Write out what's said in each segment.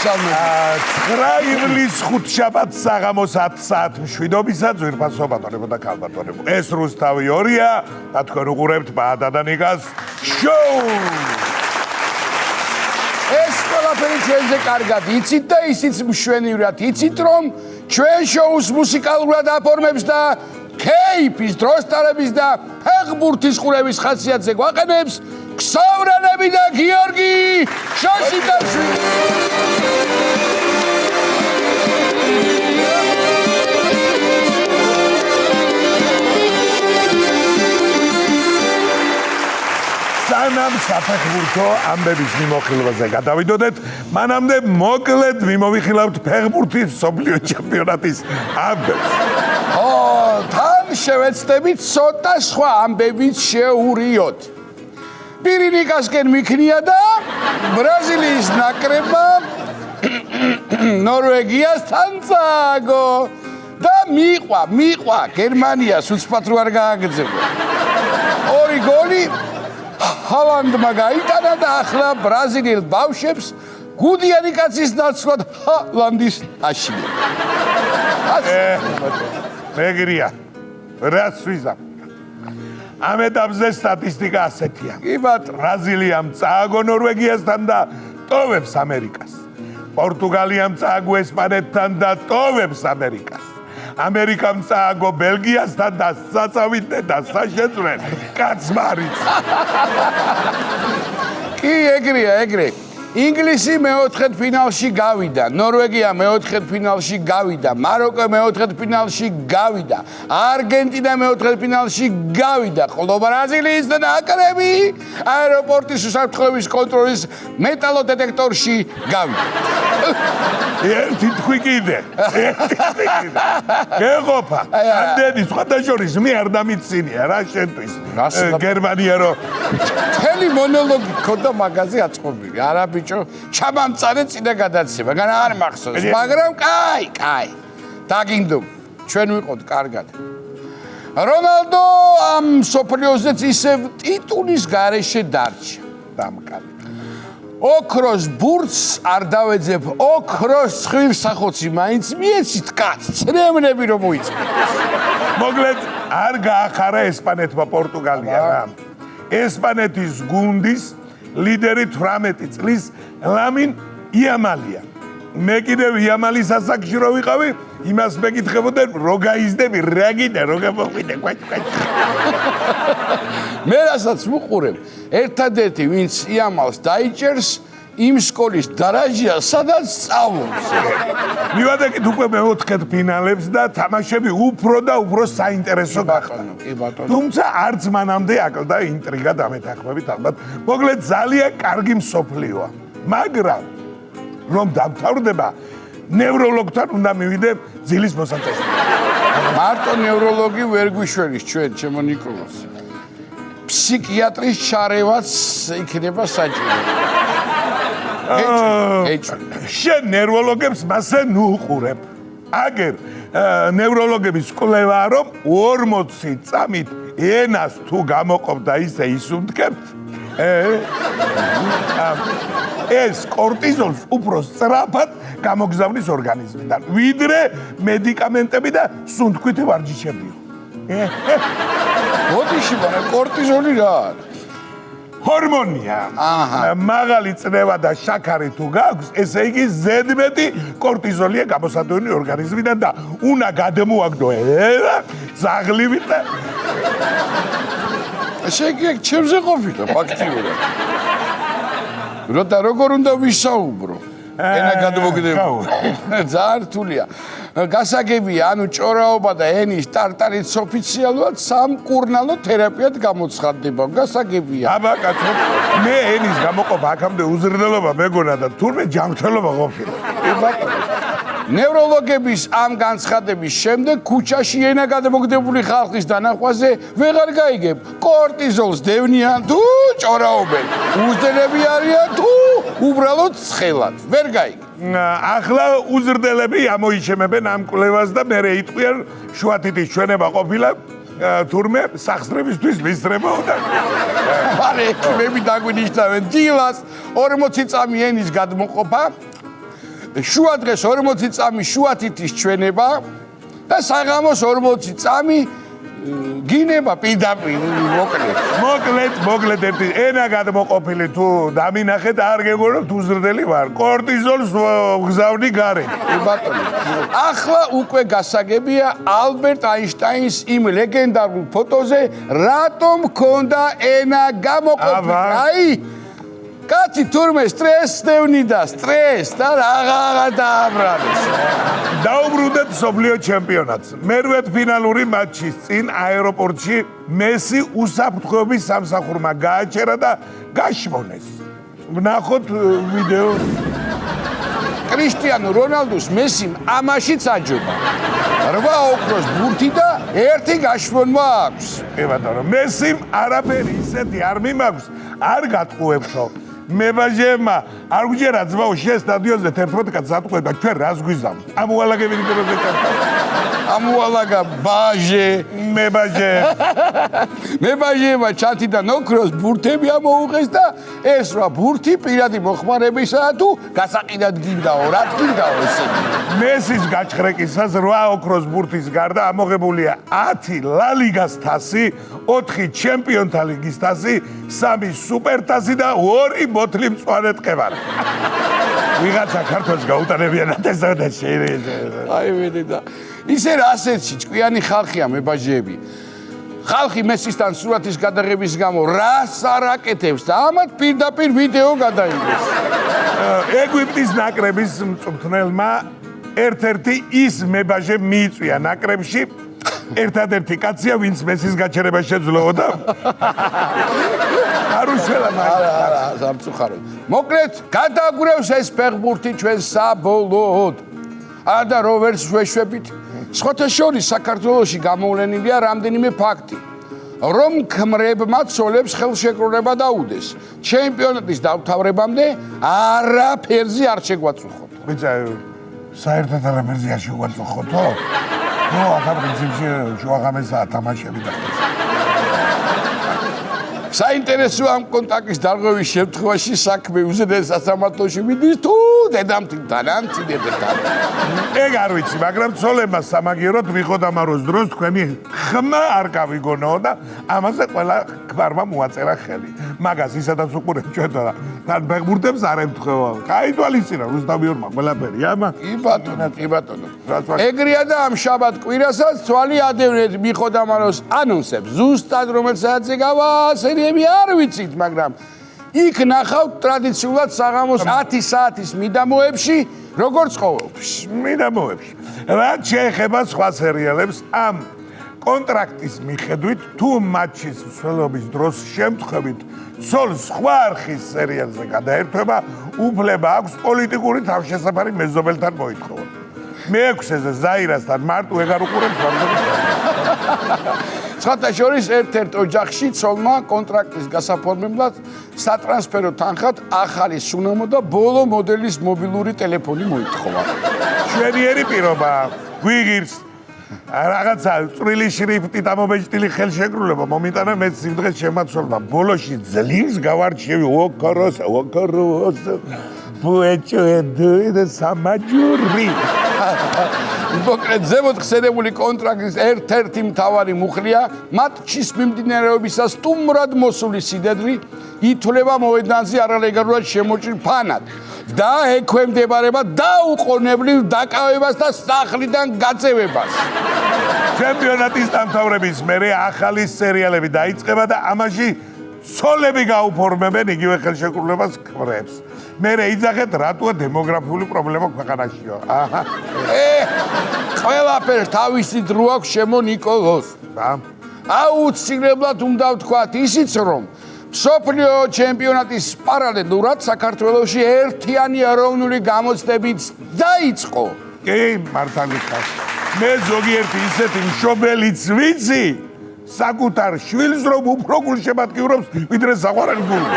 მოგესალმებით. 9 ივლისს ხუთშაბათს საღამოს 10 საათ მშვიდობისა ძვირფასო ბატონებო და ქალბატონებო. ეს რუსთავი 2-ია და თქვენ უყურებთ ბაადა და ნიკას შოუ. ეს ყველაფერი ჩვენზე კარგად იცით და ისიც მშვენივრად იცით, რომ ჩვენ შოუს მუსიკალურად აფორმებს და ქეიფის, დროსტარების და ფეხბურთის ყურების ხასიათზე გვაყენებს ქსოვრანები და გიორგი შაშიკაშვილი. სანამ საფეხბურთო ამბების მიმოხილვაზე გადავიდოდეთ, მანამდე მოკლედ მიმოვიხილავთ ფეხბურთის მსოფლიო ჩემპიონატის ამბებს. თან შევეცდებით ცოტა სხვა ამბებიც შეურიოთ. პირინიკასკენ მიქნია და ბრაზილიის ნაკრებმა ნორვეგიასთან წააგო და მიყვა გერმანიას უცბად რო არ გააგრძელა. 2 გოლი ჰალანდმა გაიტანა და ახლა ბრაზილიელ ბავშვებს გუდიანი კაცის ნაცვლად ჰალანდის აშლი. მეგრია, რას ვიზამ? ამ ეტაპზე სტატისტიკა ასეთია. კი ბატონო, ბრაზილიამ წააგო ნორვეგიასთან და ტოვებს ამერიკას. პორტუგალიამ წააგო ესპანეთთან და ტოვებს ამერიკას. ამერიკამ წააგო ბელგიასთან და საწავით და საშეწვრენ კაცმარიც. კი ეგრე. ინგლისი მეოთხედფინალში გავიდა, ნორვეგია მეოთხედფინალში გავიდა, მაროკო მეოთხედფინალში გავიდა, არგენტინა მეოთხედფინალში გავიდა, ხოლო ბრაზილიის ნაკრები აეროპორტის უსაფრთხოების კონტროლის მეტალოდეტექტორში გავიდა. ერთი თქვი კიდე. გეყოფა. ამდენი სხვადასხვის მე არ დამიცინია რა შენთვის. გერმანია რო მთელი მონოლოგი ქონდა მაგაზე აწყობილი. არა ბიჭო, ჩამამწარე წინა გადაცემა, გან არ მახსოვს, მაგრამ კაი. დაგინდობ, ჩვენ ვიყოთ კარგად. რონალდო ამ სოფლიოზეც ისევ ტიტულის გარეშე დარჩა. დამკარი. ოქროს ბურთს არ დავეძებ, ოქროს ხვირსახოცი მაინც მიეცით კაც, ცრემლები რომ მოიწევს. მოკლედ არ გაახარა ესპანეთმა პორტუგალია რა. ესპანეთის გუნდის ლიდერი 18 წლის ლამინ იამალია. მე კიდევ იამალის ასაკში რო ვიყავი, იმას მეკითხებოდნენ რო გაიზდები, რა გინდა, რო გამოყვიდე, კვაჭ. მე რასაც ვუყურებ, ერთადერთი ვინც იამალს დაიჭერს, იმ სკოლის დარაჟია, სადაც სწავლობს. მივადეკით უკვე მეოთხედფინალებს და თამაშები უფრო და უფრო საინტერესო გახდა. კი ბატონო. თუმცა არც მანამდე აკლდა ინტრიგა დამეთანხმებით ალბათ. მოკლედ ძალიან კარგი მსოფლიოა. მაგრამ რომ დამთავრდება, ნევროლოგთან უნდა მივიდე ძილის მოსაწესრიგებლად. მარტო ნევროლოგი ვერ გვიშველის ჩვენ, ჩემო ნიკოლას. ფსიქიატრის ჩარევაც იქნება საჭირო. შენ ნევროლოგებს მასე ნუყურებ. აგერ ნევროლოგების კვლევაა, რომ 40 წამით ენას თუ გამოყოფ და ისე ისუნთქებთ, ეს კორტიზოლს უფრო სწრაფად გამოგზავნის ორგანიზმიდან, ვიდრე მედიკამენტები და სუნთქვითი ვარჯიშებიო. ბოდიში მაგრამ კორტიზოლი რა არის? ჰორმონია. მაღალი წნევა და შაქარი თუ გაქვს, ესე იგი ზედმეტი კორტიზოლია გამოსადენი ორგანიზმიდან და უნდა გადმოაგდო ზაღლივით და ესე იგი ჩემზე ყოფილა ფაქტიურად. როგორ უნდა ვისაუბრო? ენა გადმოგდება. ძალიან რთულია. გასაგებია, ანუ ჭორაობა და ენის ტარტარიც ოფიციალურად სამკურნალო თერაპიად გამოცხადდება. გასაგებია. აბა კაცო, მე ენის გამოყოფა აქამდე უზრდელობა მეგონა და თურმე ჯანმრთელობა ყოფილა. ნევროლოგების ამ განცხადების შემდეგ ქუჩაში ენა გადმოგდებული ხალხის დანახვაზე ვეღარ გაიგებ. კორტიზოლს დევნიან თუ ჭორაობენ. უზრდელები არიან თუ უბრალოდ ცხელად. ვერ გაიგებ. ახლა უზრდელები ამოიჩემებენ ამ კვლევას და მე იტყვიან შუათითის ჩვენება ყოფილა თურმე სახსრებისთვის მისწრებოდა. მარე ექიმები დაგვინიშნავენ დილას 40 წამი ენის გადმოყოფა შუა დღეს 40 წამი შუა თითის ჩვენება და საღამოს 40 წამი გინება პირდაპირ მოკლედ ერთი ენა გადმოყოფილი თუ დამინახეთ არ გეგონებთ უზრდელი ვარ კორტიზოლს გზავნი გარე ბატონო ახლა უკვე გასაგებია ალბერტ აინშტაინის იმ ლეგენდარულ ფოტოზე რატომ ქონდა ენა გამოყოფილი აი კაცი თურმე სტრესს დევნიდა სტრესს და რაღაცა დააბრალეს დაუბრუნდეთ მსოფლიო ჩემპიონატს მერვედფინალური მატჩის წინ აეროპორტში მესი უსაფრთხოების სამსახურმა გააჩერა და გაშმონეს ვნახოთ ვიდეო კრისტიანო რონალდუს მესიმ ამაშიც აჯობა 8 ოქროს ბურთი და 1 გაშმონმა აქვს კი ბატონო მესიმ არაფერი ისეთი არ მიმაქვს არ გატყუებთო მებაჟემა არ გჯერა ძმაო შენ სტადიონზე 11 კაცს ატყუება ჩვენ რას გვიზამ ამუალაგები ინტერესზე ჩართა ამუალაგა ბაჟე მებაჟემა ჩათიდან ოქროს ბურთები ამოუღეს და ეს რა ბურთი პირადი მოხმარებისა თუ გასაყიდად გინდაო რა გინდაო ესე მესის გაჭხრეკისას 8 ოქროს ბურთის გარდა ამოღებულია 10 ლალიგას თასი 4 ჩემპიონთა ლიგის თასი 3 სუპერთასი და 2 ბოთლი მწვანე ტყევარი ვიღაცა ქართველს გაუტანებიანად ესა და შეიძლება აი ვედი და ისე ასეთში ჭკვიანი ხალხია მებაჟეები ხალხი მესისთან სურათის გადაღების გამო რას არაკეთებს და ამათ პირდაპირ ვიდეო გადაიღეს ეგვიპტის ნაკრების მწვრთნელმა ერთ-ერთი ის მებაჟე მიიწვია ნაკრებში ერთადერთი კაცია ვინც მესის გაჩერება შეძლოოდა არუშელა არა სამწუხაროდ მოკლედ გადაგვრევს ეს ფეხბურთი ჩვენ საბოლოოდ და როვერს ვეშვებით სხვათა შორის საქართველოში გამოვლენილია რამდენიმე ფაქტი რომ ქმრებმა ცოლებს ხელშეკრულება დაუდეს ჩემპიონატის დამთავრებამდე არაფერზე არ შეგვაწუხოთ ბიჭა საერთოდ არაფერზე არ შეგვაწუხოთო ნუ ახლა პრინციპში შუაღამესაა თამაშები და საინტერესო ამ კონტაქტის დარღვევის შემთხვევაში საქმე უზენაეს სასამართლოში მიდის თუ დედამთილთან ან ცინებთან. ეგ არ ვიცი, მაგრამ ცოლებმა სამაგიეროდ ვიყოთ ამაროს დროს თქვენი ხმა არ გავიგონო და ამაზე ყველა ქმარმა მოაწერა ხელი. მაგას ისედაც უყურებ ჩვენ და თან ფეხბურთებს არ ემთხვევა. გაითვალისწინა რუსთავიორმა ყველაფერი ამა. კი ბატონო. ეგრეა და ამ შაბათ კვირასაც თვალი ადევნეთ ვიყოთ ამაროს ანონსებს. ზუსტად რომელ საათზე გავაასერიები არ ვიცით, მაგრამ იქ ნახავთ ტრადიციულად საღამოს 10 საათის მიდამოებში როგორც ყოველთვის. მიდამოებში. რაც შეეხება სხვა სერიალებს, ამ კონტრაქტის მიხედვით თუ მატჩის მსვლელობის დროს შემთხვევით ცოლს სხვა არხის სერიალზე გადაერთვება, უფლება აქვს პოლიტიკური თავშესაფარი მეზობელთან მოითხოვა. მეექვსეზე ზაირასთან მარტო ეგარ უყურებს სხვათა შორის ერთ-ერთ ოჯახში ცოლმა კონტრაქტის გასაფორმებლად სატრანსფერო თანხად ახალი სუნამო და ბოლო მოდელის მობილური ტელეფონი მოითხოვა. შვენიერი პირობა გვიღირს რაღაცა წვრილი შრიფტით ამობეჭდილი ხელშეკრულება მომიტანა მეც სიმდღეს შემაცვალდა ბოლოში ძლივს გავარჩევი ოქროს ბუეჭედე სამაჯური მოკლედ ზემოთ ხსენებული კონტრაქტის ერთ-ერთი მთავარი მუხლია მატჩის მიმდინარეობისას სტუმრად მოსული სიდედრი ითვლება მოედანზე არალეგალურად შემოჭრილ ფანად და ექვემდებარება დაუყოვნებლივ დაკავებას და სახლიდან გაწევებას. ჩემპიონატის დამთავრების მერე ახალი სერიალები დაიწყება და ამაში ცოლები გაუფორმებენ იგივე ხელშეკრულებას ქმრებს. მერე იძახეთ რატოა დემოგრაფიული პრობლემა ქვეყანაშიო. ყველაფერს თავისი დრო აქვს შემო ნიკოლოს. აუცილებლად უნდა ვთქვათ ისიც რომ მსოფლიო ჩემპიონატის პარალელურად საქართველოში ერთიანი ეროვნული გამოცდებით დაიწყო. კი, მართალი ხარ. მე ზოგიერთი ისეთი მშობელიც ვიცი, საკუთარ შვილს რომ უფრო გულშემატკივრობს, ვიდრე საყვარელ გულს.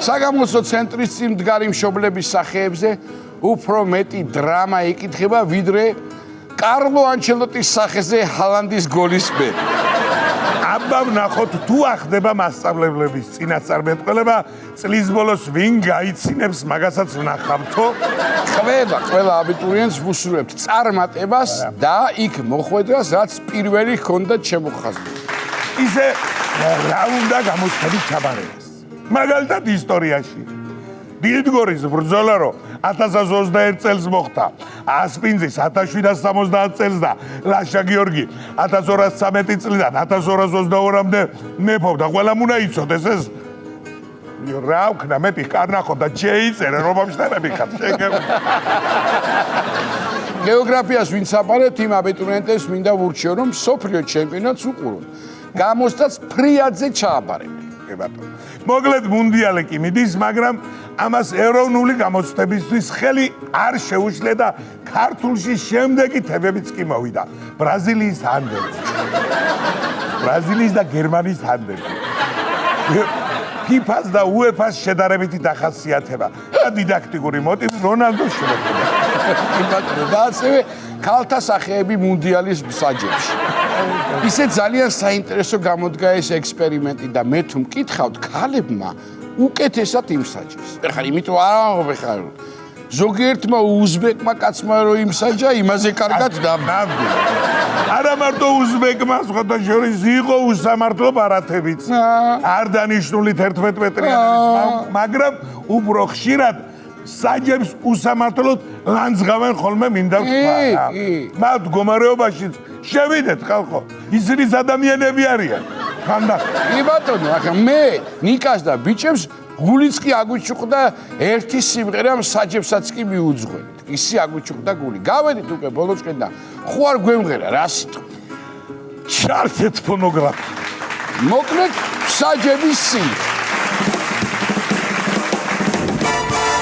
საგამოსო ცენტრის წინ მდგარი მშობლების სახეებზე უფრო მეტი დრამა იკითხება, ვიდრე კარლო ანჩელოტის სახეზე ჰალანდის გოლის მე. აბა ვნახოთ თუ ახდება მასწავლებლების წინასწარმეტყველება წლის ბოლოს ვინ გაიცინებს მაგასაც ვნახავთო ყველა აბიტურიენტს ვუსურვებთ წარმატებას და იქ მოხვედრას რაც პირველი ჰქონდათ შემოხაზული. ისე რა უნდა გამოცხადოთ ჩაბარებას მაგალითად ისტორიაში დილდგორის ბრძოლა რო 1021 წელს მოხდა ასპინძის 1770 წელს და ლაშა გიორგი 1213 წლიდან 1222-მდე მეფობდა ყველა უნდა იცოდეს ეს რა ვქნა მეტი კარნახო და შეიწერე რომ ამშტარები ხარ გეოგრაფიას ვინც აპარებთ იმ აბიტურიენტებს მინდა ვურჩიო რომ სოფლიო ჩემპიონატს უყურონ გამოსდაც ფრიადზე ჩააბარებენ მოკლედ მუნდიალი კი მიდის მაგრამ ამას ეროვნული გამოცდებისთვის ხელი არ შეუშლე და ქართულში შემდეგი თემებიც კი მოვიდა ბრაზილიის ანდები ბრაზილიის და გერმანიის ანდები ფიფას და უეფას შედარებითი დახასიათება და დიდაქტიკური მოტივი რონალდოს შემოქმედება და ასევე ქალთა სახეები მუნდიალის მსაჯებში. ისე ძალიან საინტერესო გამოდგა ეს ექსპერიმენტი და მე თუ მკითხავთ ქალებმა უკეთესად იმსაჯეს. ეხლა იმიტომ არ ამბობ ხარ ზოგიერთმა უზბეკმა კაცმა რო იმსაჯა იმაზე კარგად ნამდვილად არა მარტო უზბეკმა სხვათა შორის იყო უსამართლო ბარათებიც არ დანიშნული 11 მეტრიანების მაგრამ უფრო ხშირად საჯებს უსამართლოდ ლანძღავენ ხოლმე მინდა ვთქვა მათ მდგომარეობაში შევიდეთ ხალხო ისინი ადამიანები არიან კი ბატონო ახლა მე ნიკას და ბიჭებს გულიც კი აგვიჩუყდა ერთი სიმღერამ საჯებსაც კი მიუძღვენით ისი აგვიჩუყდა გული გავედით უკვე ბოლოსკენ და ხო არ გვემღერა რა სიტყვა ჩართეთ ფონოგრაფი მოკლედ საჯების სიმღერა